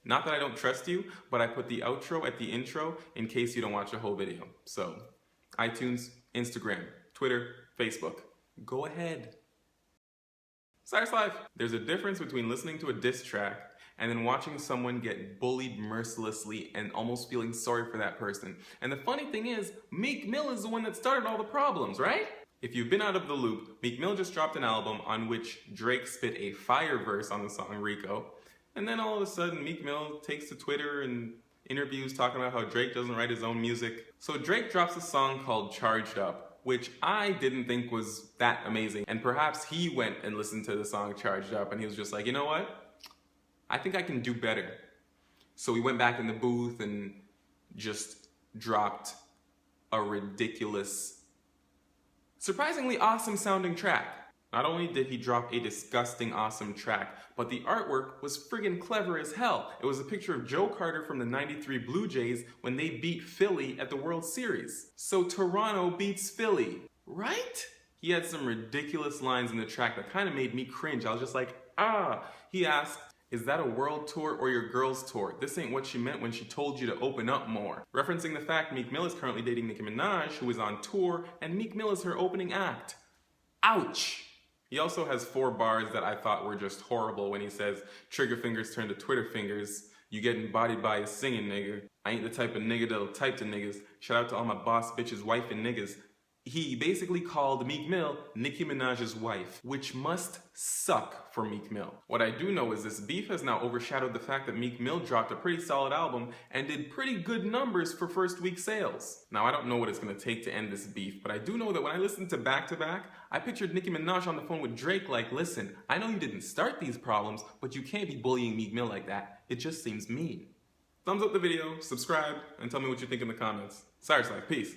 Not that I don't trust you, but I put the outro at the intro in case you don't watch the whole video. So, iTunes, Instagram, Twitter, Facebook. Go ahead. Syruslife. There's a difference between listening to a diss track and then watching someone get bullied mercilessly and almost feeling sorry for that person. And the funny thing is, Meek Mill is the one that started all the problems, right? If you've been out of the loop, Meek Mill just dropped an album on which Drake spit a fire verse on the song Rico. And then all of a sudden, Meek Mill takes to Twitter and interviews talking about how Drake doesn't write his own music. So Drake drops a song called Charged Up, which I didn't think was that amazing. And perhaps he went and listened to the song Charged Up and he was just like, you know what? I think I can do better. So he went back in the booth and just dropped a ridiculous, surprisingly awesome sounding track. Not only did he drop a disgusting awesome track, but the artwork was friggin' clever as hell. It was a picture of Joe Carter from the '93 Blue Jays when they beat Philly at the World Series. So Toronto beats Philly, right? He had some ridiculous lines in the track that kind of made me cringe. I was just like, ah. He asked, "Is that a world tour or your girl's tour? This ain't what she meant when she told you to open up more." Referencing the fact Meek Mill is currently dating Nicki Minaj, who is on tour, and Meek Mill is her opening act. Ouch! He also has 4 bars that I thought were just horrible when he says, "Trigger fingers turn to Twitter fingers. You getting bodied by a singing nigga. I ain't the type of nigga that'll type to niggas. Shout out to all my boss bitches, wife, and niggas." He basically called Meek Mill Nicki Minaj's wife, which must suck for Meek Mill. What I do know is this beef has now overshadowed the fact that Meek Mill dropped a pretty solid album and did pretty good numbers for first week sales. Now I don't know what it's gonna take to end this beef, but I do know that when I listened to Back to Back, I pictured Nicki Minaj on the phone with Drake like, "Listen, I know you didn't start these problems, but you can't be bullying Meek Mill like that. It just seems mean." Thumbs up the video, subscribe, and tell me what you think in the comments. Syruslife, peace.